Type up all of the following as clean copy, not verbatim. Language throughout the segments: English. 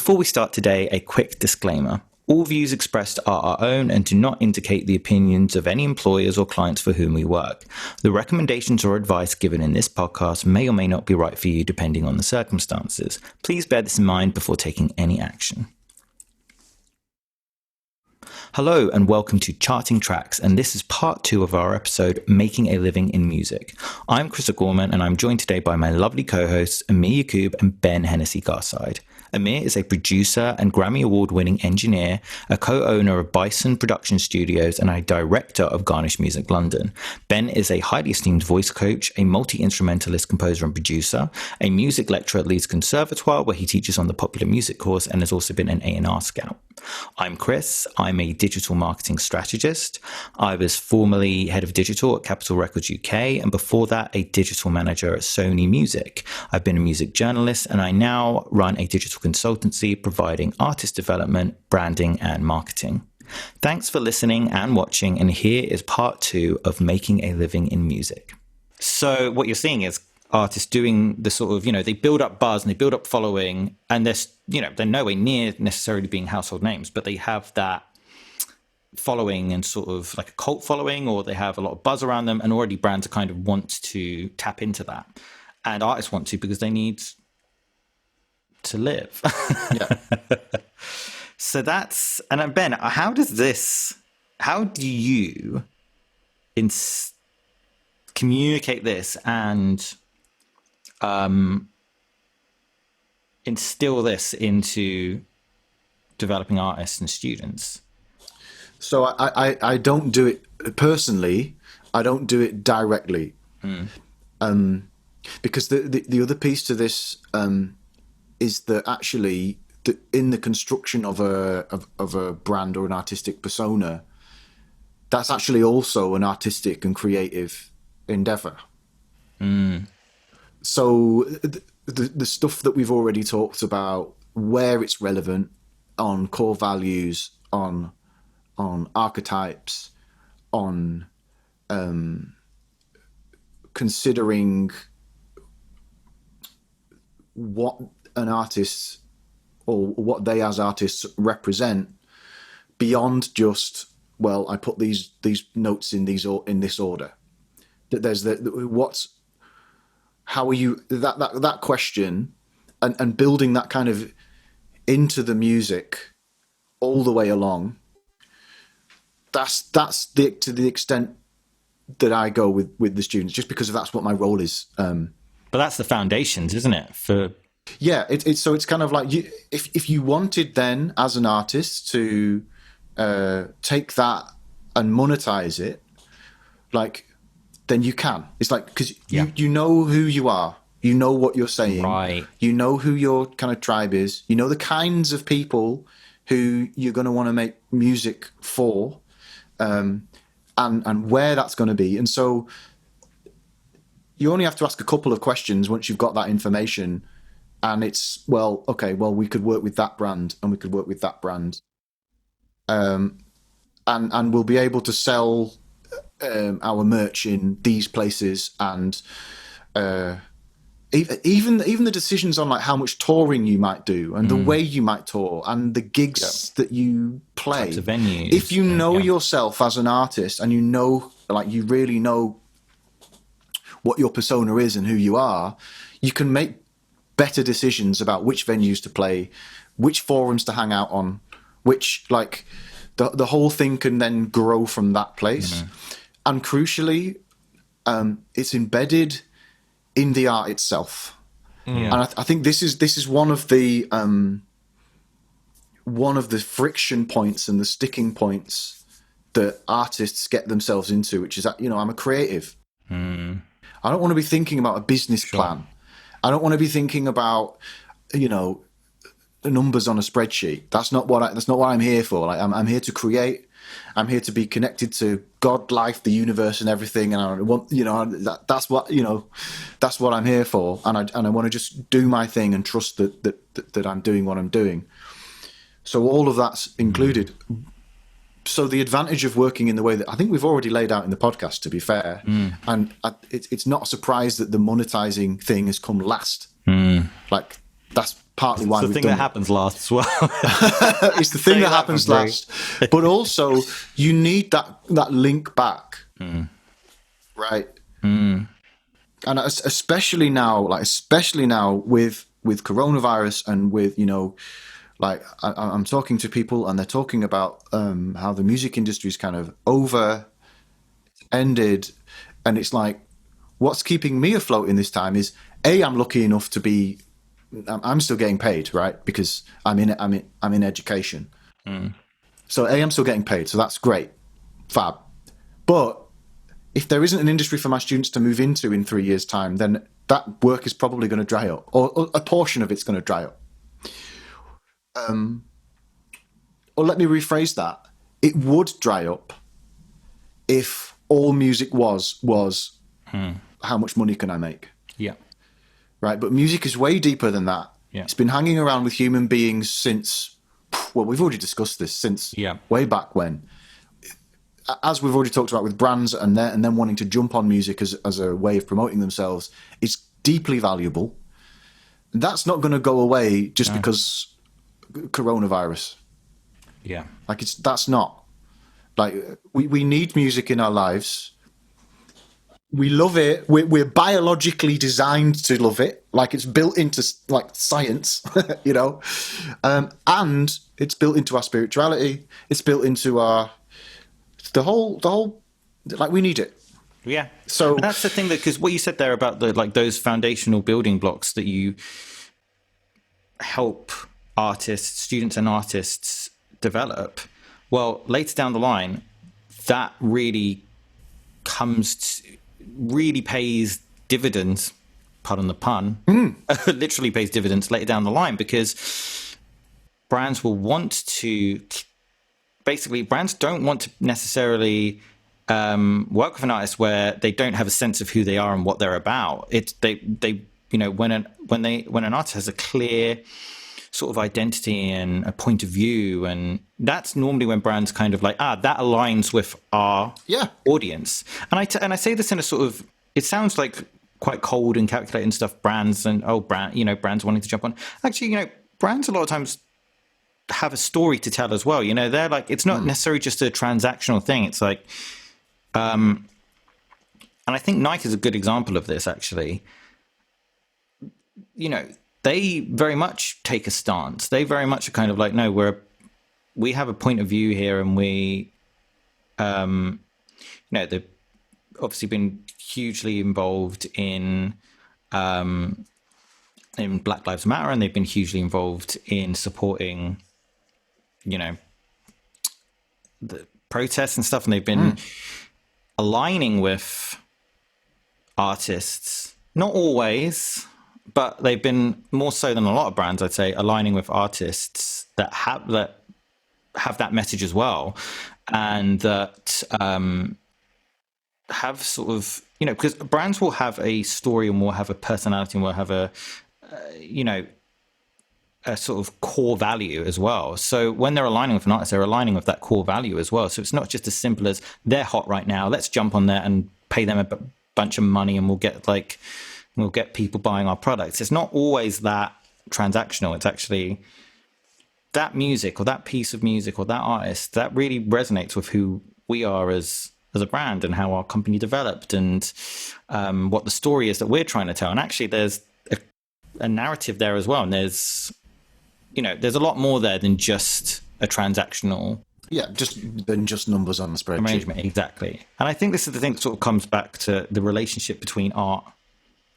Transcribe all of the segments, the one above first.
Before we start today, a quick disclaimer. All views expressed are our own and do not indicate the opinions of any employers or clients for whom we work. The recommendations or advice given in this podcast may or may not be right for you depending on the circumstances. Please bear this in mind before taking any action. Hello and welcome to Charting Tracks, and this is part 2 of our episode, Making a Living in Music. I'm Chris O'Gorman and I'm joined today by my lovely co-hosts Amir Yaqub and Ben Hennessy-Garside. Amir is a producer and Grammy Award-winning engineer, a co-owner of Bison Production Studios, and a director of Garnish Music London. Ben is a highly esteemed voice coach, a multi-instrumentalist, composer and producer, a music lecturer at Leeds Conservatoire, where he teaches on the popular music course, and has also been an A&R scout. I'm Chris. I'm a digital marketing strategist. I was formerly head of digital at Capitol Records UK, and before that, a digital manager at Sony Music. I've been a music journalist, and I now run a digital consultancy providing artist development, branding, and marketing. Thanks for listening and watching, and here is part 2 of Making a Living in Music. So what you're seeing is artists doing the sort of, they build up buzz and they build up following, and they're nowhere near necessarily being household names, but they have that following and sort of like a cult following, or they have a lot of buzz around them, and already brands kind of want to tap into that. And artists want to because they need to live. Yeah. So that's, and Ben, how do you communicate this and instill this into developing artists and students? So I don't do it personally. I don't do it directly. Because the other piece to this is that actually in the construction of a brand or an artistic persona, that's actually also an artistic and creative endeavor. So the stuff that we've already talked about, where it's relevant, on core values, on archetypes, on considering what an artist or what they as artists represent beyond just, well, I put these notes in this order. That there's how are you that question and building that kind of into the music all the way along. That's to the extent that I go with the students, just because that's what my role is. But that's the foundations, isn't it? It's kind of like if you wanted then as an artist to take that and monetize it, then you can. It's like, because you know who you are, you know what you're saying, right? You know who your kind of tribe is, you know the kinds of people who you're going to want to make music for, and where that's going to be. And so you only have to ask a couple of questions once you've got that information, and it's, we could work with that brand and we could work with that brand, and we'll be able to sell our merch in these places, and even the decisions on like how much touring you might do and the way you might tour and the gigs that you play, types of venues. If you know yourself as an artist and you really know what your persona is and who you are, you can make better decisions about which venues to play, which forums to hang out on, which the whole thing can then grow from that place. And crucially, it's embedded in the art itself. And I think this is one of the friction points and the sticking points that artists get themselves into, which is that, I'm a creative. I don't want to be thinking about a business plan. I don't want to be thinking about, the numbers on a spreadsheet. That's not what I'm here for. I'm here to create. I'm here to be connected to God, life, the universe, and everything. And I want, that's what I'm here for. And I want to just do my thing and trust that I'm doing what I'm doing. So all of that's included. So the advantage of working in the way that I think we've already laid out in the podcast, to be fair, and it's not a surprise that the monetizing thing has come last. Like that's partly why it's the we've thing done that happens last as well. it's the thing that happens last. But also, you need that link back, right? And especially now with coronavirus and with, like I'm talking to people and they're talking about how the music industry is kind of ended, and it's like, what's keeping me afloat in this time is I'm lucky enough to be, I'm still getting paid, right? Because I'm in education. So I'm still getting paid, so that's great, fab. But if there isn't an industry for my students to move into in 3 years' time, then that work is probably going to dry up, or a portion of it's going to dry up. Or let me rephrase that: it would dry up if all music was how much money can I make? Yeah. Right, but music is way deeper than that. Yeah. It's been hanging around with human beings since, well, we've already discussed this, since way back when. As we've already talked about with brands and then wanting to jump on music as a way of promoting themselves, it's deeply valuable. That's not going to go away just because coronavirus. Yeah. Like, that's not. Like, we need music in our lives. We love it. We're biologically designed to love it. Like, it's built into, like, science, and it's built into our spirituality. It's built into the whole, like, we need it. Yeah. So and that's the thing, because what you said there about those foundational building blocks that you help students and artists develop. Well, later down the line, that really really pays dividends, pardon the pun, literally pays dividends later down the line, because brands will want to, basically, brands don't want to necessarily work with an artist where they don't have a sense of who they are and what they're about. When an artist has a clear sort of identity and a point of view, and that's normally when brands kind of like, that aligns with our audience. And I say this in a sort of, it sounds like quite cold and calculated and stuff, brands wanting to jump on. Actually, brands a lot of times have a story to tell as well. They're like, it's not necessarily just a transactional thing. It's like, and I think Nike is a good example of this, actually. They very much take a stance. They very much are kind of like, no, we have a point of view here, and we, they've obviously been hugely involved in Black Lives Matter, and they've been hugely involved in supporting, the protests and stuff, and they've been aligning with artists, not always, but they've been more so than a lot of brands, I'd say, aligning with artists that have that message as well, and that have sort of, because brands will have a story and will have a personality and will have a sort of core value as well. So when they're aligning with an artist, they're aligning with that core value as well. So it's not just as simple as they're hot right now, let's jump on there and pay them a bunch of money and we'll get people buying our products. It's not always that transactional. It's actually that music or that piece of music or that artist that really resonates with who we are as a brand and how our company developed, and what the story is that we're trying to tell. And actually there's a narrative there as well. And there's a lot more there than just a transactional. Yeah, than just numbers on the spreadsheet. Arrangement, exactly. And I think this is the thing that sort of comes back to the relationship between art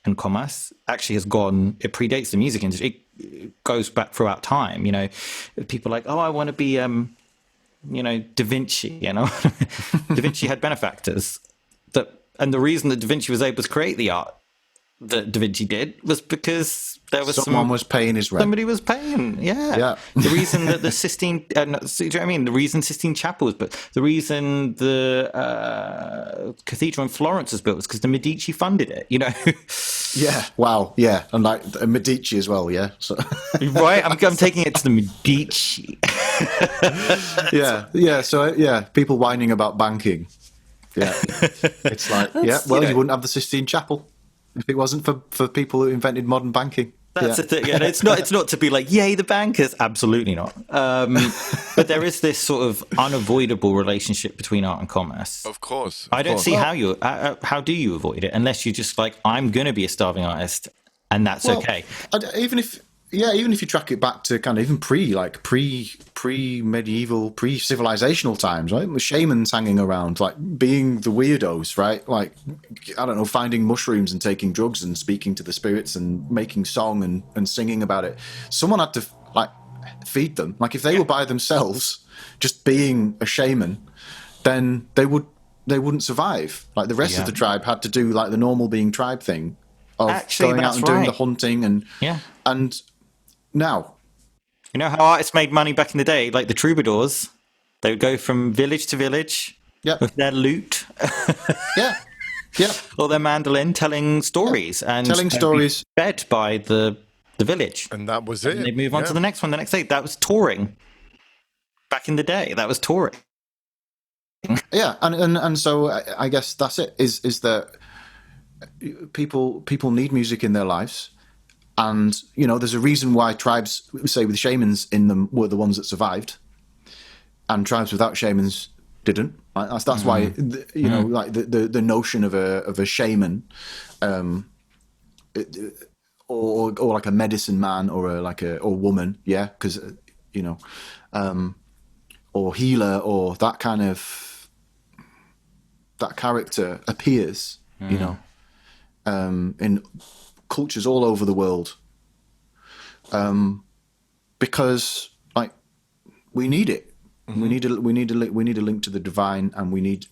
and commerce. Actually it predates the music industry. It goes back throughout time. People are like, I want to be, Da Vinci, Da Vinci had benefactors. And the reason that Da Vinci was able to create the art that Da Vinci did was because there was someone was paying his rent. Somebody was paying, yeah. The reason that the Sistine, do you know what I mean? The reason Sistine Chapel was built, the reason the cathedral in Florence was built was because the Medici funded it. Yeah. Wow. Yeah, and like Medici as well. Yeah. So. Right. I'm taking it to the Medici. Yeah. So people whining about banking. Yeah. It's like, you wouldn't have the Sistine Chapel if it wasn't for people who invented modern banking. That's the thing. And it's not to be like, yay, the bankers. Absolutely not. But there is this sort of unavoidable relationship between art and commerce. Of course. I don't see how do you avoid it unless you're just like, I'm going to be a starving artist, and that's okay. Even if you track it back to kind of even pre-medieval, pre-civilizational times, right? The shamans hanging around, like being the weirdos, right? Like, I don't know, finding mushrooms and taking drugs and speaking to the spirits and making song and singing about it. Someone had to like feed them. Like if they were by themselves, just being a shaman, then they wouldn't survive. Like the rest of the tribe had to do like the normal being tribe thing of going out and doing the hunting and now, you know how artists made money back in the day, like the troubadours. They would go from village to village with their lute, or their mandolin, telling stories and fed by the village, and that was it. And they'd move on to the next one the next day. That was touring. Back in the day, that was touring. Yeah, and so I guess that's it. Is that people need music in their lives. And, you know, there's a reason why tribes, say with shamans in them, were the ones that survived. And tribes without shamans didn't. Right? That's why, you know, like the notion of a shaman or like a medicine man or woman, because, you know, or healer or that kind of, that character appears, you know, in cultures all over the world, because like we need it. We need a link to the divine, and we need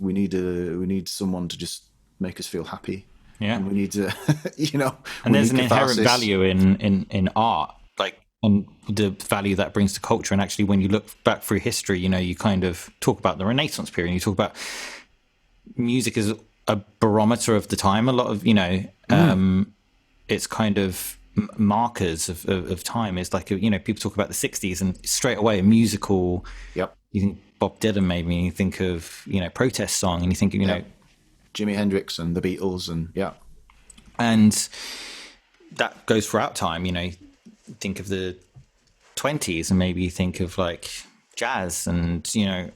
someone to just make us feel happy. Yeah, and we need to, you know. And there's an inherent value in art, like, and the value that brings to culture. And actually, when you look back through history, you know, you kind of talk about the Renaissance period. You talk about music as a barometer of the time. A lot of, you know. It's kind of markers of time. It's like, you know, people talk about the 60s and straight away a musical. Yep. You think Bob Dylan maybe, and you think of, you know, protest song, and you think, you know, Jimi Hendrix and the Beatles and and that goes throughout time. You know, you think of the 20s and maybe you think of like jazz, and, you know,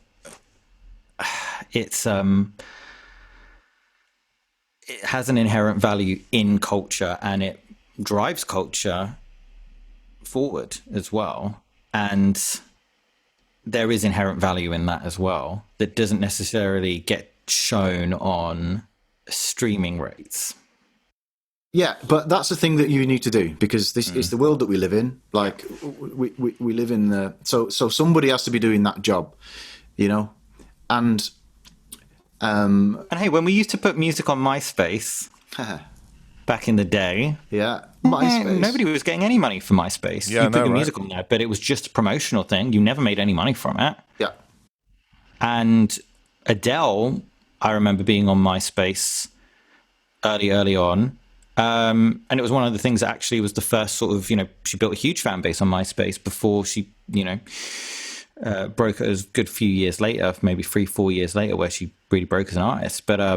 it's it has an inherent value in culture, and it drives culture forward as well. And there is inherent value in that as well that doesn't necessarily get shown on streaming rates. Yeah, but that's the thing that you need to do, because this is the world that we live in. Like we live in the so somebody has to be doing that job, you know, and hey, when we used to put music on MySpace back in the day, MySpace, nobody was getting any money from MySpace. You put your music on there, but it was just a promotional thing. You never made any money from it. Yeah. And Adele, I remember being on MySpace early on. And it was one of the things that actually was the first sort of, you know, she built a huge fan base on MySpace before she, you know, broke a good few years later, maybe 3-4 years later, where she really broke as an artist. But I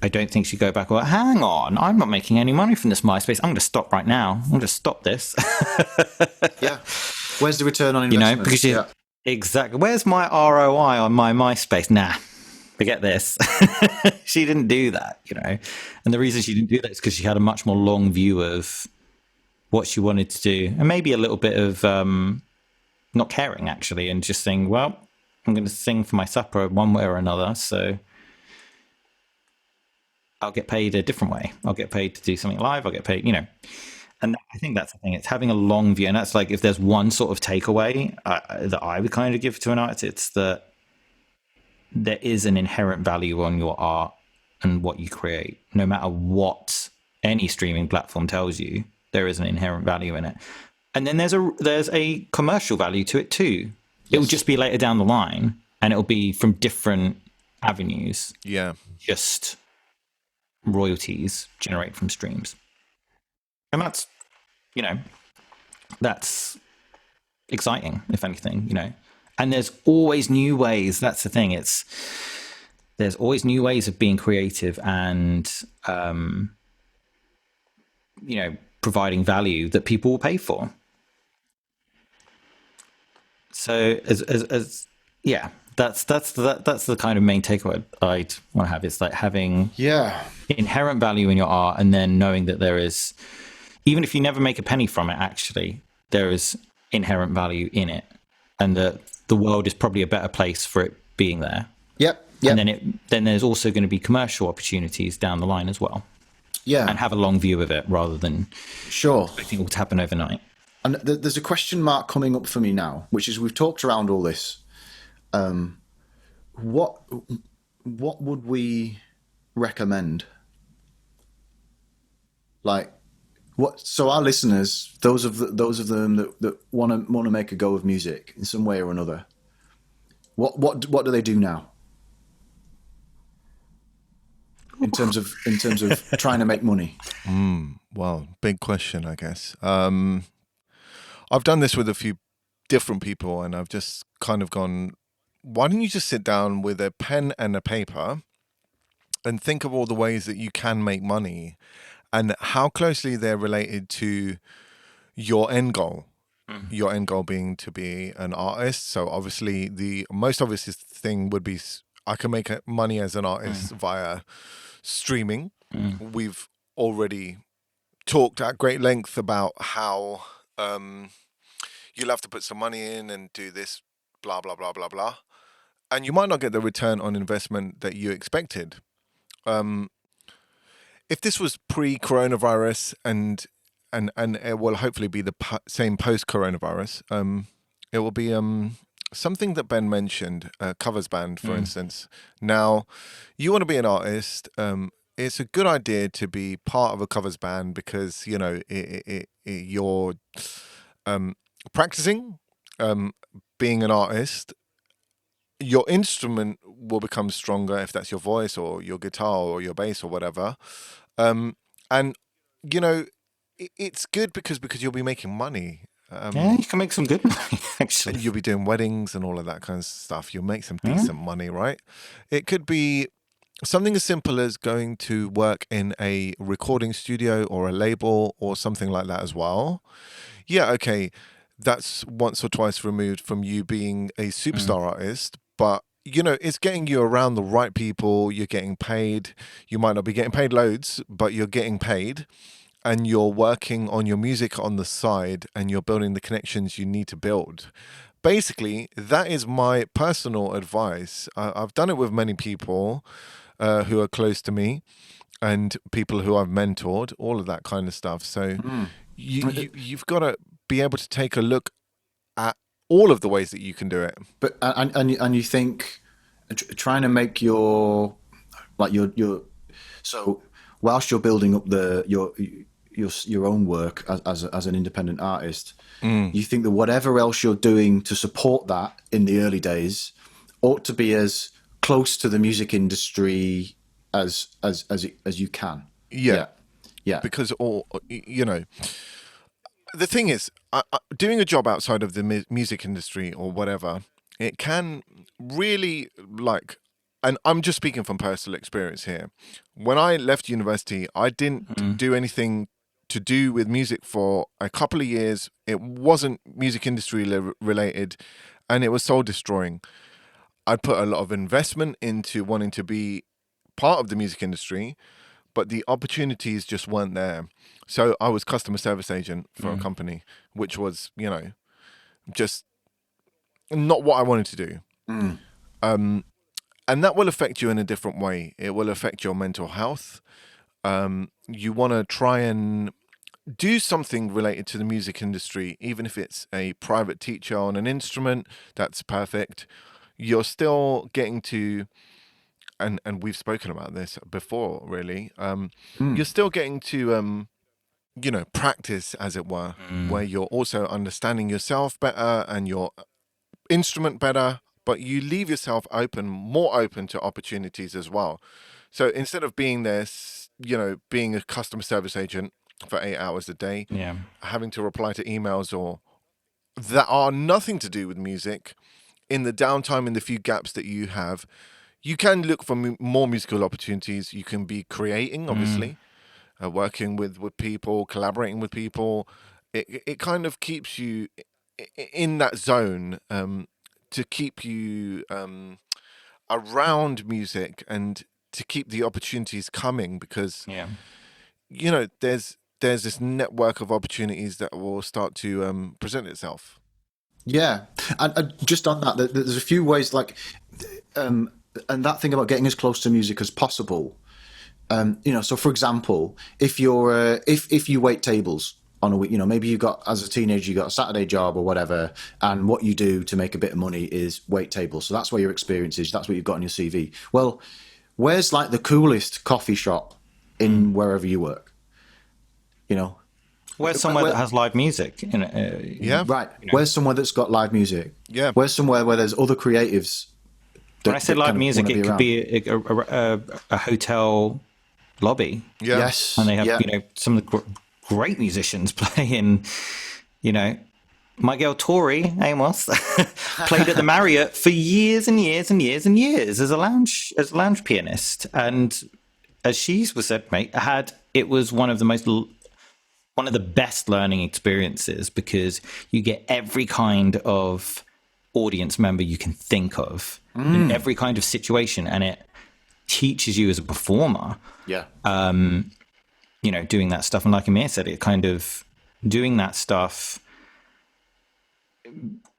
don't think she'd go back, well, hang on, I'm not making any money from this MySpace. I'm going to stop right now. I'm going to stop this. Yeah. Where's the return on investment? You know, because exactly. Where's my ROI on my MySpace? Nah, forget this. She didn't do that, you know. And the reason she didn't do that is because she had a much more long view of what she wanted to do, and maybe a little bit of not caring, actually, and just saying, well, I'm going to sing for my supper one way or another, so I'll get paid a different way. I'll get paid to do something live. I'll get paid, you know. And I think that's the thing. It's having a long view. And that's like, if there's one sort of takeaway that I would kind of give to an artist, it's that there is an inherent value on your art and what you create. No matter what any streaming platform tells you, there is an inherent value in it. And then there's a commercial value to it too. It will just be later down the line, and it'll be from different avenues. Yeah. Just royalties generate from streams. And that's, you know, that's exciting, if anything, you know. And there's always new ways. That's the thing. There's always new ways of being creative, and you know, providing value that people will pay for. So yeah, that's the kind of main takeaway I'd want to have. It's like having inherent value in your art, and then knowing that there is, even if you never make a penny from it, actually there is inherent value in it, and that the world is probably a better place for it being there. Yep. And then there's also going to be commercial opportunities down the line as well. Yeah. And have a long view of it rather than expecting it all to happen overnight. And there's a question mark coming up for me now, which is, we've talked around all this. What would we recommend? Like, what? So our listeners, those of them that want to make a go of music in some way or another, what do they do now? In terms of trying to make money. Well, big question, I guess. I've done this with a few different people, and I've just kind of gone, why don't you just sit down with a pen and a paper and think of all the ways that you can make money and how closely they're related to your end goal. Your end goal being to be an artist. So obviously the most obvious thing would be, I can make money as an artist via streaming. We've already talked at great length about how you'll have to put some money in and do this, blah, blah, blah, blah, blah. And you might not get the return on investment that you expected. If this was pre-coronavirus and it will hopefully be the same post-coronavirus, it will be something that Ben mentioned, a covers band, for instance. Now, you want to be an artist, it's a good idea to be part of a covers band because, you know, you're practicing being an artist. Your instrument will become stronger if that's your voice or your guitar or your bass or whatever. And, you know, it's good because you'll be making money. Yeah, you can make some good money, actually. You'll be doing weddings and all of that kind of stuff. You'll make some decent money, right? It could be something as simple as going to work in a recording studio or a label or something like that as well. Yeah, okay, that's once or twice removed from you being a superstar artist, but you know, it's getting you around the right people. You're getting paid. You might not be getting paid loads, but you're getting paid. And you're working on your music on the side and you're building the connections you need to build. Basically, that is my personal advice. I've done it with many people who are close to me and people who I've mentored, all of that kind of stuff. So you've got to be able to take a look at all of the ways that you can do it. But and you think trying to make your so whilst you're building up your own work as an independent artist, you think that whatever else you're doing to support that in the early days ought to be as close to the music industry as you can. Yeah. Because you know, the thing is, doing a job outside of the music industry or whatever, it can really and I'm just speaking from personal experience here. When I left university, I didn't do anything to do with music for a couple of years. It wasn't music industry related, and it was soul destroying. I put a lot of investment into wanting to be part of the music industry, but the opportunities just weren't there. So I was customer service agent for a company, which was, you know, just not what I wanted to do. And that will affect you in a different way. It will affect your mental health. You want to try and do something related to the music industry, even if it's a private teacher on an instrument, that's perfect. You're still getting to, and we've spoken about this before, really. You're still getting to, you know, practice, as it were, where you're also understanding yourself better and your instrument better, but you leave yourself more open to opportunities as well. So instead of being this, you know, being a customer service agent for 8 hours a day, having to reply to emails or that are nothing to do with music, in the downtime, in the few gaps that you have, you can look for more musical opportunities. You can be creating, obviously. working with people, collaborating with people. It kind of keeps you in that zone, to keep you around music and to keep the opportunities coming, because Yeah. there's this network of opportunities that will start to present itself. Yeah, and just on that, there's a few ways, like, and that thing about getting as close to music as possible. So for example, if you're if you wait tables on a week, maybe you got, as a teenager, you got a Saturday job or whatever, and what you do to make a bit of money is wait tables. So that's where your experience is. That's what you've got on your CV. Well, where's like the coolest coffee shop in wherever you work? Where's somewhere that has live music? Yeah. Right. Where's somewhere that's got live music? Yeah. Where's somewhere where there's other creatives? When I say live music, it could be a hotel lobby. Yeah. Yes. And they have, some of the great musicians playing, my girl Tori, Amos, played at the Marriott for years and years and years and years as a lounge pianist. And as she was said, mate, it was one of the best learning experiences, because you get every kind of audience member you can think of in every kind of situation, and it teaches you as a performer. Yeah. Doing that stuff. And like Amir said, it kind of doing that stuff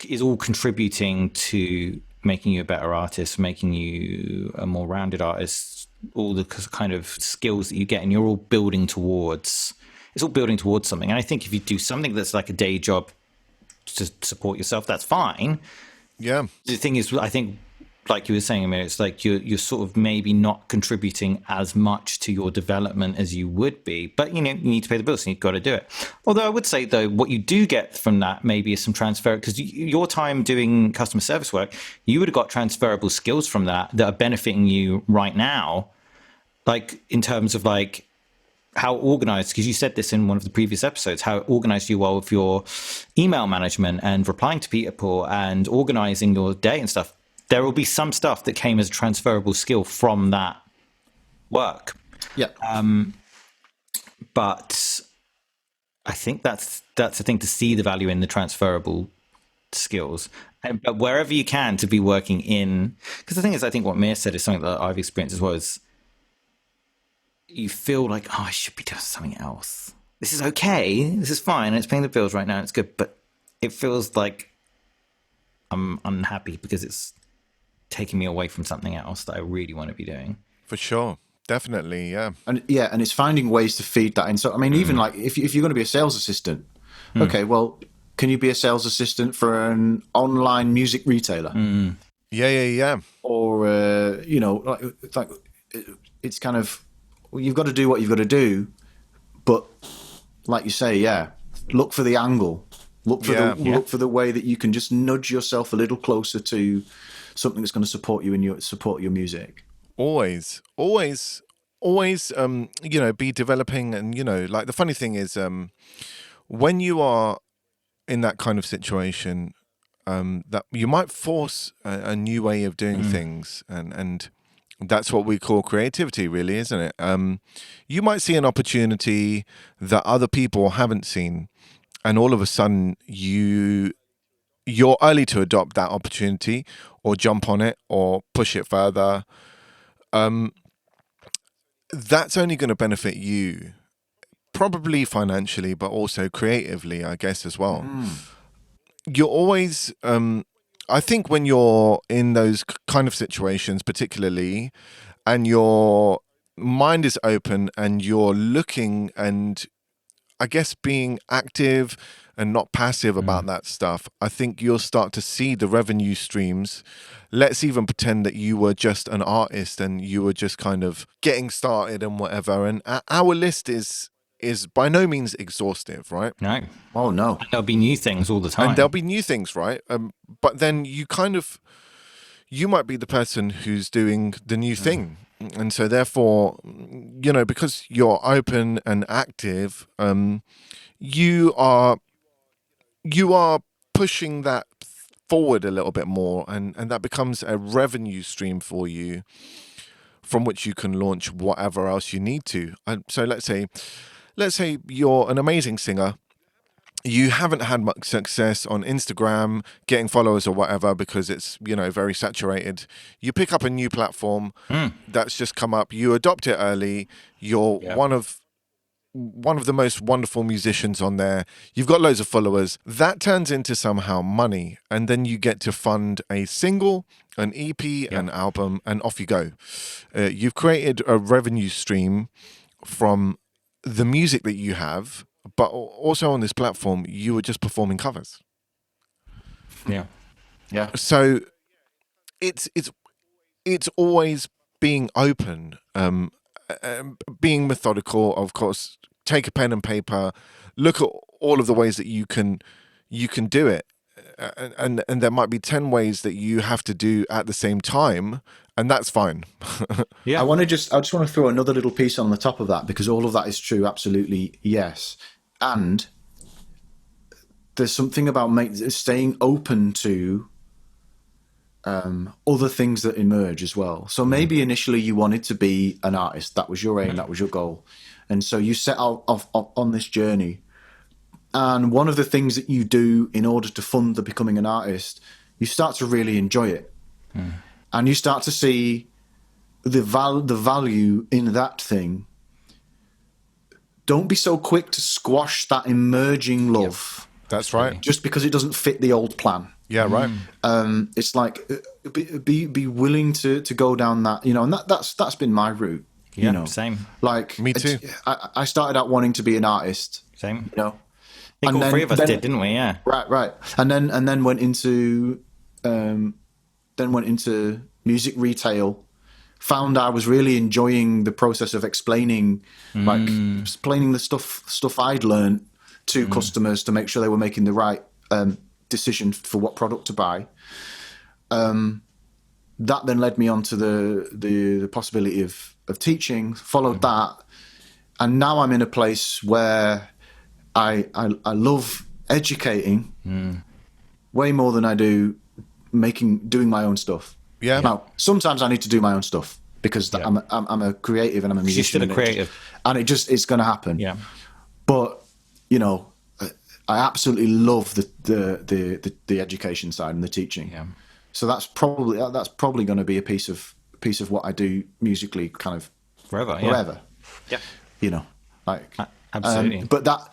is all contributing to making you a better artist, making you a more rounded artist, all the kind of skills that you get, and you're all building towards something. And I think if you do something that's like a day job to support yourself, that's fine. Yeah. The thing is, I think, like you were saying, Amir, it's like you're sort of maybe not contributing as much to your development as you would be, but you need to pay the bills, so you've got to do it. Although I would say, though, what you do get from that maybe is some transfer, because your time doing customer service work, you would have got transferable skills from that are benefiting you right now, like in terms of like how organized, because you said this in one of the previous episodes, how organized you are with your email management and replying to people and organizing your day and stuff. There will be some stuff that came as a transferable skill from that work. Yeah. But I think that's the thing, to see the value in the transferable skills. But wherever you can, to be working in, because the thing is, I think what Mia said is something that I've experienced as well, is you feel like, I should be doing something else. This is okay. This is fine. It's paying the bills right now. It's good. But it feels like I'm unhappy because it's taking me away from something else that I really want to be doing. For sure. Definitely. Yeah. And it's finding ways to feed that in. So, I mean, even like if you're going to be a sales assistant, okay, well, can you be a sales assistant for an online music retailer? Yeah. Or, like it's kind of, well, you've got to do what you've got to do, but like you say, look for the angle, look for the way that you can just nudge yourself a little closer to something that's going to support you and support your music. Always, be developing. And, like the funny thing is, when you are in that kind of situation, that you might force a new way of doing things, and that's what we call creativity, really, isn't it? You might see an opportunity that other people haven't seen, and all of a sudden you're early to adopt that opportunity or jump on it or push it further. That's only going to benefit you, probably financially, but also creatively, I guess, as well. You're always, I think when you're in those kind of situations, particularly, and your mind is open and you're looking and I guess being active and not passive about that stuff, I think you'll start to see the revenue streams. Let's even pretend that you were just an artist and you were just kind of getting started and whatever. And our list is by no means exhaustive, right? No. Oh, no. And there'll be new things all the time. And there'll be new things, right? But then you might be the person who's doing the new thing. And so therefore, because you're open and active, you are pushing that forward a little bit more, and that becomes a revenue stream for you from which you can launch whatever else you need to. And so let's say you're an amazing singer. You haven't had much success on Instagram, getting followers or whatever, because it's, very saturated. You pick up a new platform that's just come up. You adopt it early. You're one of the most wonderful musicians on there. You've got loads of followers. That turns into somehow money. And then you get to fund a single, an EP, an album, and off you go. You've created a revenue stream from the music that you have, but also on this platform, you were just performing covers. Yeah. So it's always being open, being methodical. Of course, take a pen and paper, look at all of the ways that you can do it, and there might be 10 ways that you have to do at the same time, and that's fine. Yeah. I just want to throw another little piece on the top of that, because all of that is true. Absolutely. Yes. And there's something about staying open to other things that emerge as well. So maybe initially you wanted to be an artist. That was your aim. That was your goal. And so you set out on this journey. And one of the things that you do in order to fund the becoming an artist, you start to really enjoy it. And you start to see the value in that thing. Don't be so quick to squash that emerging love. That's right. Just because it doesn't fit the old plan. Yeah, right. It's like be willing to go down that, and that's been my route. Yeah, same. Like me too. I started out wanting to be an artist. Same. I think all three of us did, didn't we? Yeah. Right. And then went into music retail. Found I was really enjoying the process of explaining the stuff I'd learned to customers to make sure they were making the right decision for what product to buy. That then led me on to the possibility of teaching. Followed that, and now I'm in a place where I love educating way more than I do doing my own stuff. Yeah. Now, sometimes I need to do my own stuff because I'm a creative and I'm a musician. You're still a creative, and it's going to happen. Yeah. But I absolutely love the education side and the teaching. Yeah. So that's probably going to be a piece of what I do musically, kind of forever. Yeah. Absolutely. But that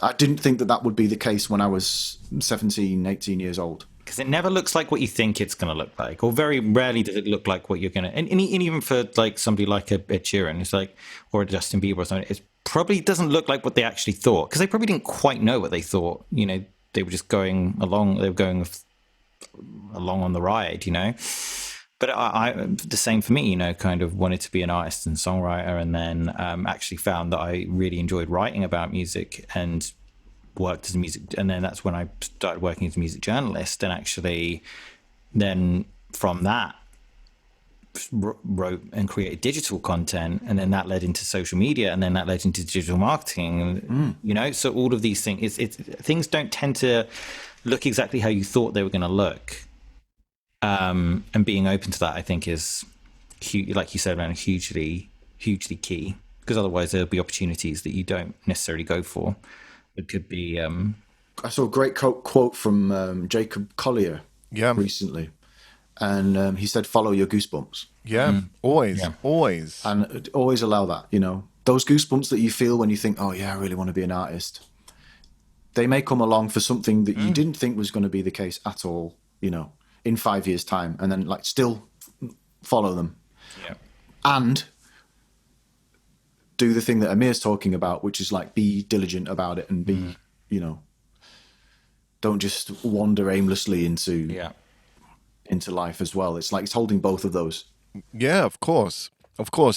I didn't think that would be the case when I was 17, 18 years old. Because it never looks like what you think it's going to look like, or very rarely does it look like what you're going to. And even for like somebody like Ed Sheeran, it's like, or Justin Bieber or something, it probably doesn't look like what they actually thought, because they probably didn't quite know what they thought. They were just going along. They were going along on the ride, But I the same for me, kind of wanted to be an artist and songwriter, and then actually found that I really enjoyed writing about music and worked as a music, and then that's when I started working as a music journalist, and actually then from that wrote and created digital content, and then that led into social media, and then that led into digital marketing, so all of these things, it's things don't tend to look exactly how you thought they were going to look, and being open to that, I think, is like you said, man, hugely key, because otherwise there'll be opportunities that you don't necessarily go for. It could be. I saw a great quote from Jacob Collier recently, and he said, "Follow your goosebumps." Yeah, always. And always allow that. Those goosebumps that you feel when you think, "Oh yeah, I really want to be an artist." They may come along for something that you didn't think was going to be the case at all. In 5 years' time, and then still follow them. Yeah. And do the thing that Amir's talking about, which is be diligent about it and be, don't just wander aimlessly into life as well. It's it's holding both of those. Yeah, of course.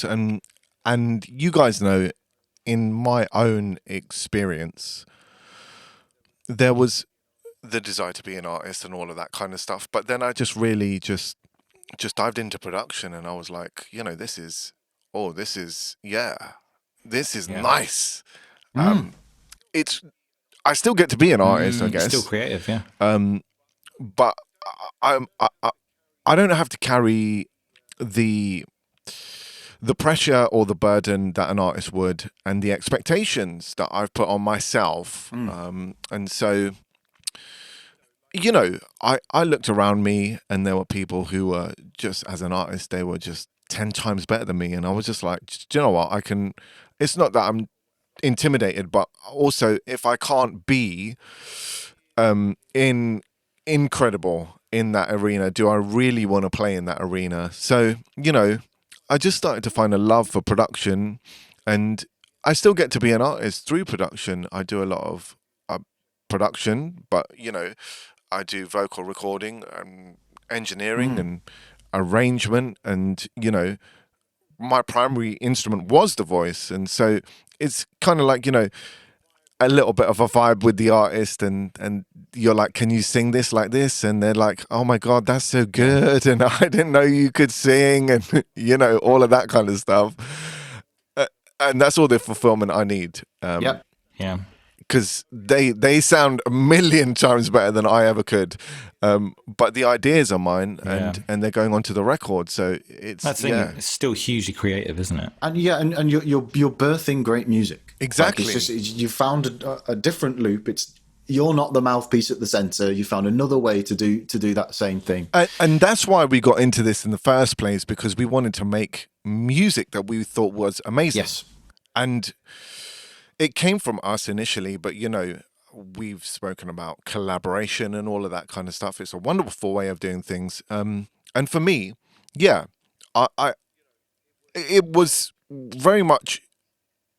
And you guys know, in my own experience, there was the desire to be an artist and all of that kind of stuff, but then I just really just dived into production, and I was like, this is nice. It's, I still get to be an artist, I guess. Still creative, yeah. But I don't have to carry the the pressure or the burden that an artist would, and the expectations that I've put on myself. And so, you know, I looked around me and there were people who were just, as an artist, they were just 10 times better than me. And I was just like, do you know what? It's not that I'm intimidated, but also if I can't be incredible in that arena, do I really want to play in that arena? So, you know, I just started to find a love for production, and I still get to be an artist through production. I do a lot of production, but, you know, I do vocal recording and engineering and arrangement, and, you know, my primary instrument was the voice. And so it's kind of like, you know, a little bit of a vibe with the artist, and you're like, can you sing this like this? And they're like, oh my God, that's so good. And I didn't know you could sing, and, you know, all of that kind of stuff. And that's all the fulfillment I need. Yeah. Because they sound a million times better than I ever could. But the ideas are mine, and they're going onto the record. So it's still hugely creative, isn't it? And and you're birthing great music. Exactly. Like you found a different loop. You're not the mouthpiece at the center. You found another way to do that same thing. And that's why we got into this in the first place, because we wanted to make music that we thought was amazing. Yes. And it came from us initially, but, you know, we've spoken about collaboration and all of that kind of stuff. It's a wonderful way of doing things. And for me, it was very much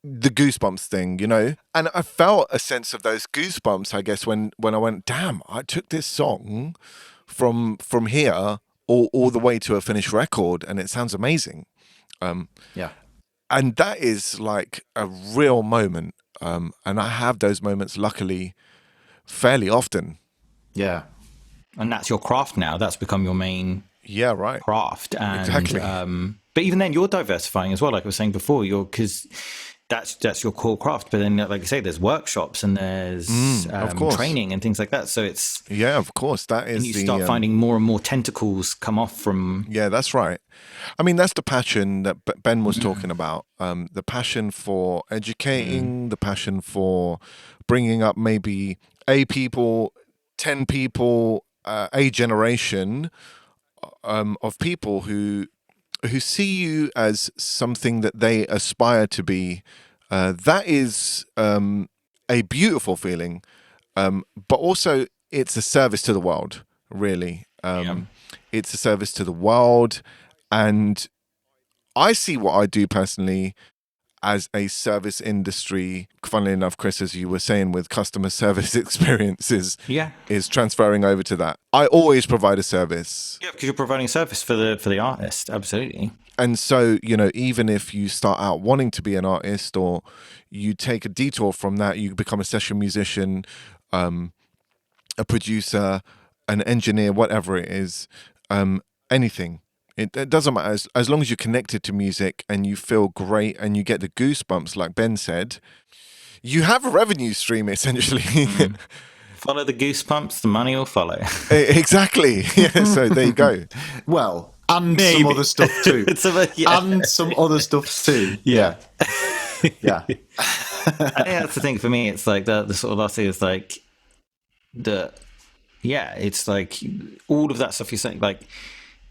the goosebumps thing, you know, and I felt a sense of those goosebumps, I guess, when I went, damn, I took this song from here all the way to a finished record, and it sounds amazing. And that is like a real moment. And I have those moments, luckily, fairly often. Yeah. And that's your craft now. That's become your main craft. And, exactly. But even then, you're diversifying as well, like I was saying before, because that's your core craft. But then, like I say, there's workshops and there's training and things like that. So it's... Yeah, of course. That is, and you start finding more and more tentacles come off from... Yeah, that's right. I mean, that's the passion that Ben was talking about. The passion for educating, the passion for bringing up maybe a people, 10 people, a generation of people who see you as something that they aspire to be. That is a beautiful feeling, but also it's a service to the world, really. It's a service to the world, and I see what I do personally as a service industry. Funnily enough, Chris, as you were saying, with customer service experiences, is transferring over to that. I always provide a service. Yeah, because you're providing a service for the artist, absolutely. And so, you know, even if you start out wanting to be an artist, or you take a detour from that, you become a session musician, a producer, an engineer, whatever it is, anything. It doesn't matter, as long as you're connected to music and you feel great and you get the goosebumps, like Ben said, you have a revenue stream, essentially. Follow the goosebumps, the money will follow. Exactly. Yeah, so there you go. Well, and some other stuff too. And some other stuff too. Yeah. Yeah. I think that's the thing for me. It's like the sort of last thing is like it's like all of that stuff you're saying, like,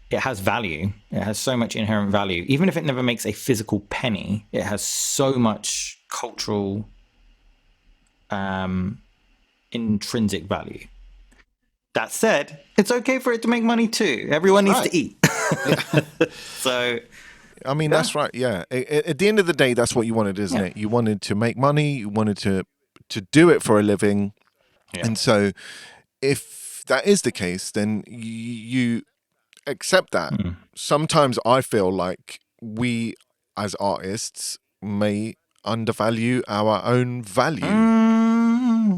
it has value. It has so much inherent value. Even if it never makes a physical penny, it has so much cultural intrinsic value. That said, it's okay for it to make money too. Everyone needs to eat. So, I mean, that's right. Yeah. At the end of the day, that's what you wanted, isn't it? You wanted to make money. You wanted to do it for a living. Yeah. And so if that is the case, then you accept that. Sometimes I feel like we as artists may undervalue our own value.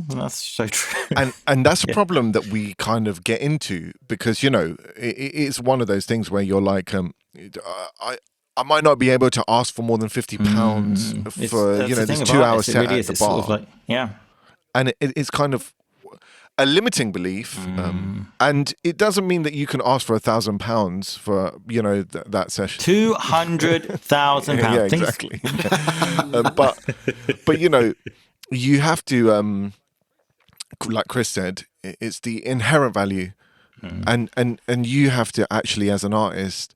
That's so true. And that's a problem that we kind of get into, because, you know, it's one of those things where you're like, I might not be able to ask for more than £50 for, you know, this 2 hour set at the bar. Sort of like, and it's kind of, a limiting belief, and it doesn't mean that you can ask for £1,000 for that session. £200,000. Yeah, exactly. But you have to, like Chris said, it's the inherent value, and you have to actually, as an artist,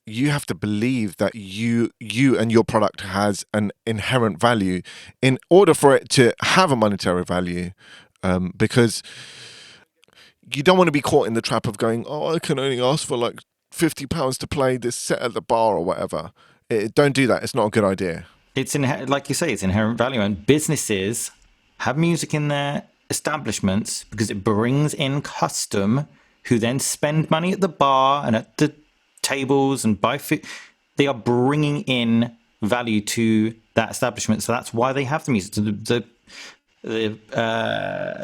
you have to believe that you and your product has an inherent value in order for it to have a monetary value, because you don't want to be caught in the trap of going, oh, I can only ask for like £50 to play this set at the bar or whatever. Don't do that. It's not a good idea. It's like you say, it's inherent value, and businesses have music in their establishments because it brings in custom who then spend money at the bar and at the tables and buy food. They are bringing in value to that establishment, so that's why they have the music. So the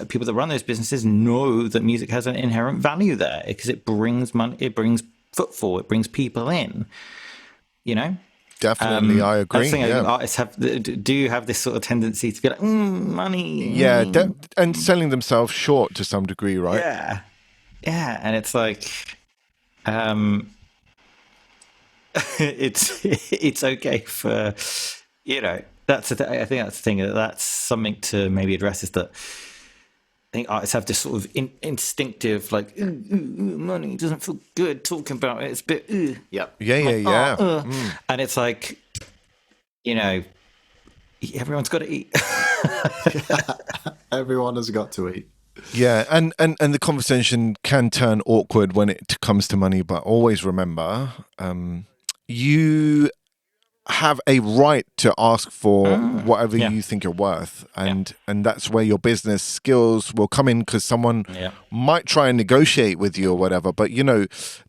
people that run those businesses know that music has an inherent value there because it brings money, it brings footfall, it brings people in. Definitely, I agree. Yeah. Artists do have this sort of tendency to be like, money. Yeah, and selling themselves short to some degree, right? Yeah, and it's like, it's okay for, that's I think that's the thing. That's something to maybe address, is that I think artists have this sort of instinctive, like, money doesn't feel good talking about it. It's a bit, Yep. Yeah. And it's like, everyone's got to eat. Everyone has got to eat. Yeah, and the conversation can turn awkward when it comes to money, but always remember, you have a right to ask for whatever you think you're worth, and that's where your business skills will come in, because someone might try and negotiate with you or whatever, but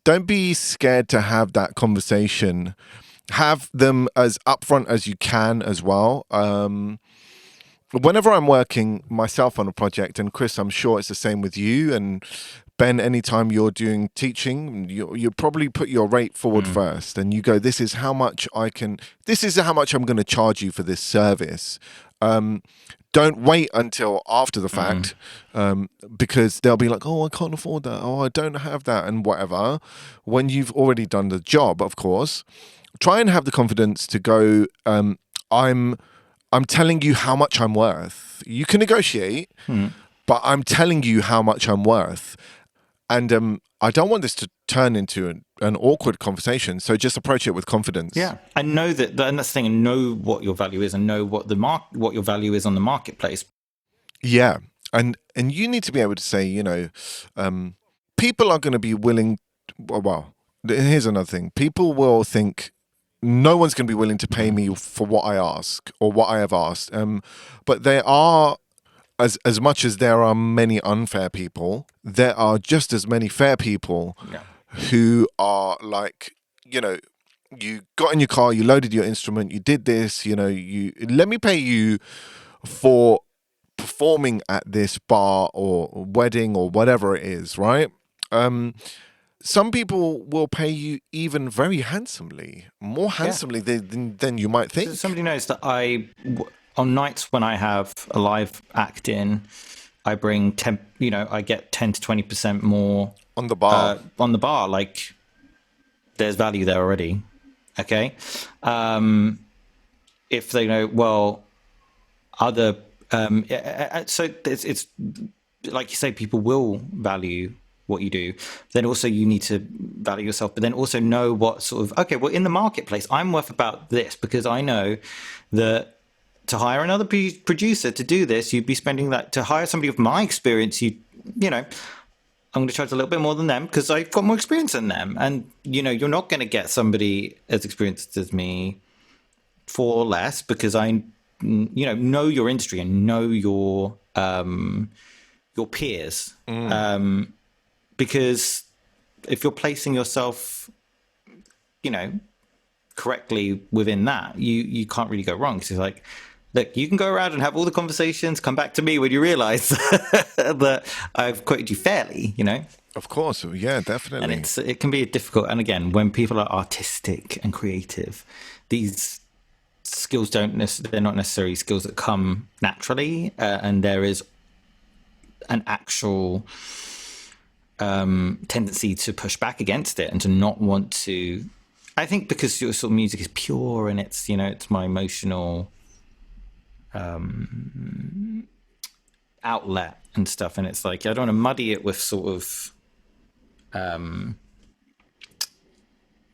don't be scared to have that conversation. Have them as upfront as you can as well. Whenever I'm working myself on a project, and Chris, I'm sure it's the same with you, and Ben, anytime you're doing teaching, you probably put your rate forward first, and you go, this is how much I'm going to charge you for this service. Don't wait until after the fact, because they'll be like, oh, I can't afford that. Oh, I don't have that, and whatever. When you've already done the job, of course, try and have the confidence to go, I'm telling you how much I'm worth. You can negotiate, but I'm telling you how much I'm worth. And I don't want this to turn into an awkward conversation. So just approach it with confidence. Yeah, and know that, and that's the thing, and know what your value is, and know what what your value is on the marketplace. Yeah, and you need to be able to say, people are going to be willing. Well, here's another thing. People will think, no one's going to be willing to pay me for what I ask or what I have asked. But there are, as much as there are many unfair people, there are just as many fair people who are like, you got in your car, you loaded your instrument, you did this, you let me pay you for performing at this bar or wedding or whatever it is, right? Some people will pay you even very handsomely, more handsomely than you might think. So somebody knows that on nights when I have a live act in, I bring I get 10 to 20% more on the bar. Like, there's value there already. Okay. If they know, well, other, so it's like you say, people will value what you do. Then also you need to value yourself, but then also know what sort of, okay, well, in the marketplace, I'm worth about this, because I know that to hire another producer to do this, you'd be spending that. To hire somebody with my experience, I'm going to charge a little bit more than them because I've got more experience than them. And, you're not going to get somebody as experienced as me for less, because I, know your industry and know your peers. Because if you're placing yourself, correctly within that, you can't really go wrong. Because it's like, look, you can go around and have all the conversations, come back to me when you realize that I've quoted you fairly, Of course, yeah, definitely. And it can be difficult. And again, when people are artistic and creative, these skills they're not necessarily skills that come naturally. And there is an actual tendency to push back against it and to not want to. I think because your sort of music is pure and it's, you know, it's my emotional outlet and stuff, and it's like I don't want to muddy it with sort of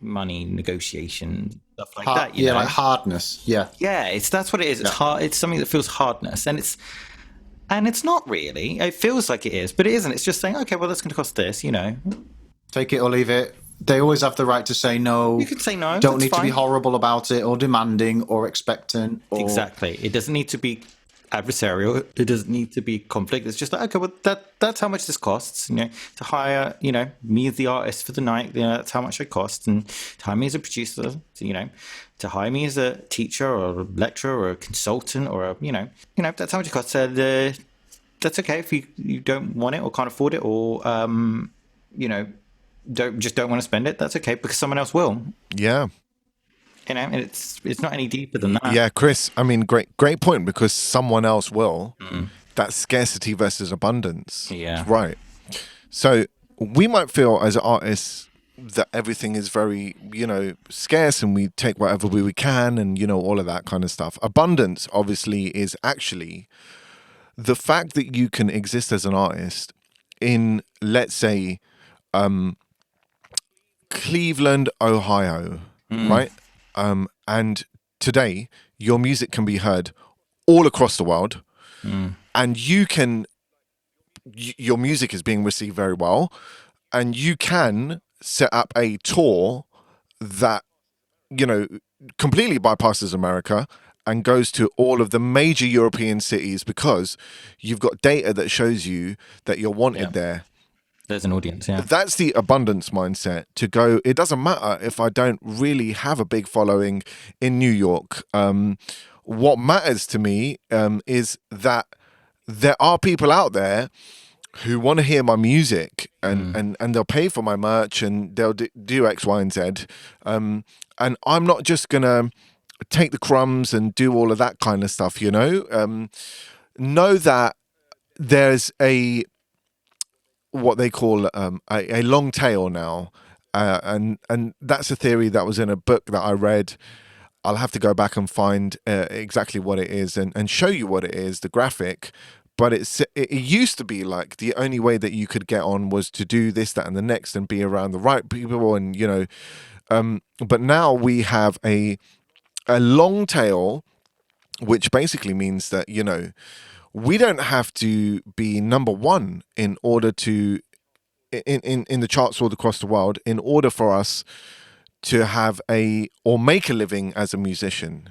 money negotiation stuff like that. You know? Like hardness. Yeah, That's what it is. It's hard. It's something that feels hardness, and it's not really. It feels like it is, but it isn't. It's just saying, okay, well, that's going to cost this. You know, take it or leave it. They always have the right to say no. You can say no. Don't need to be horrible about it or demanding or expectant. Exactly. It doesn't need to be adversarial. It doesn't need to be conflict. It's just like, okay, well, that's how much this costs. You know, to hire, you know, me as the artist for the night. You know, that's how much it costs. And to hire me as a producer. You know, to hire me as a teacher or a lecturer or a consultant or a, you know, that's how much it costs. That's okay if you don't want it or can't afford it or you know. Don't want to spend it. That's okay because someone else will. Yeah, you know, and it's not any deeper than that. Yeah, Chris. I mean, great point because someone else will. That's scarcity versus abundance. Yeah, right. So we might feel as artists that everything is very, you know, scarce and we take whatever we can and, you know, all of that kind of stuff. Abundance obviously is actually the fact that you can exist as an artist in, let's say, Cleveland, Ohio, right? And today your music can be heard all across the world, and your music is being received very well, and you can set up a tour that, you know, completely bypasses America and goes to all of the major European cities because you've got data that shows you that you're wanted there. There's an audience, yeah. That's the abundance mindset to go, it doesn't matter if I don't really have a big following in New York. What matters to me is that there are people out there who want to hear my music and they'll pay for my merch and they'll do X, Y, and Z. And I'm not just going to take the crumbs and do all of that kind of stuff, you know? Know that there's what they call a long tail now, and that's a theory that was in a book that I read. I'll have to go back and find exactly what it is and show you what it is, the graphic. But it used to be like the only way that you could get on was to do this, that, and the next, and be around the right people, and you know. But now we have a long tail, which basically means that, you know, we don't have to be number one in order to in the charts all across the world in order for us to have or make a living as a musician.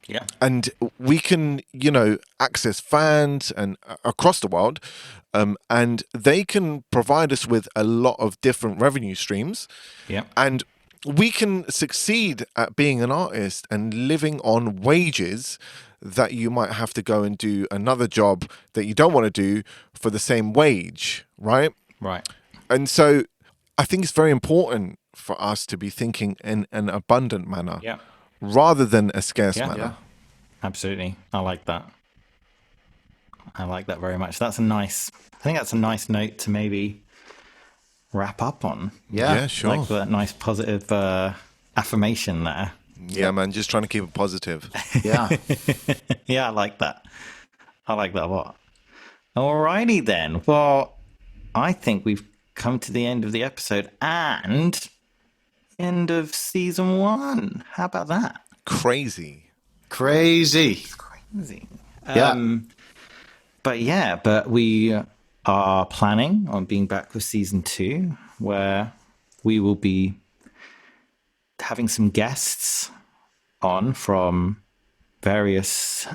Yeah. And we can, you know, access fans and across the world, and they can provide us with a lot of different revenue streams. Yeah. And we can succeed at being an artist and living on wages that you might have to go and do another job that you don't want to do for the same wage, right? Right. And so I think it's very important for us to be thinking in an abundant manner rather than a scarce manner. Yeah. Absolutely. I like that. I like that very much. I think that's a nice note to maybe wrap up on. Yeah, sure. Like that nice positive affirmation there. Yeah, man, just trying to keep it positive. Yeah. Yeah, I like that. I like that a lot. Alrighty then. Well, I think we've come to the end of the episode and end of season 1. How about that? Crazy. Yeah. But we are planning on being back with season 2, where we will be having some guests on from various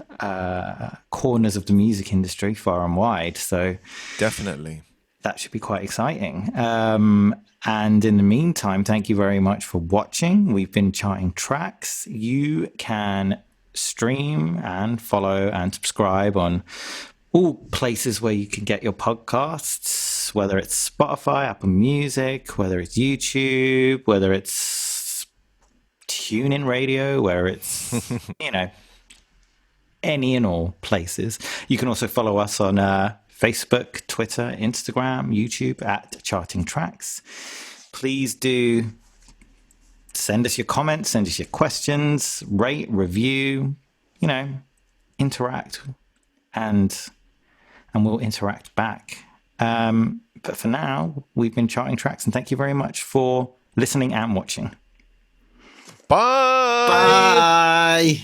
corners of the music industry, far and wide. So definitely, that should be quite exciting. And in the meantime, thank you very much for watching. We've been charting tracks. You can stream and follow and subscribe on all places where you can get your podcasts, whether it's Spotify, Apple Music, whether it's YouTube, whether it's TuneIn Radio, where it's, you know, any and all places. You can also follow us on Facebook, Twitter, Instagram, YouTube at Charting Tracks. Please do send us your comments, send us your questions, rate, review, interact, and we'll interact back. But for now, we've been Charting Tracks, and thank you very much for listening and watching. Bye. Bye.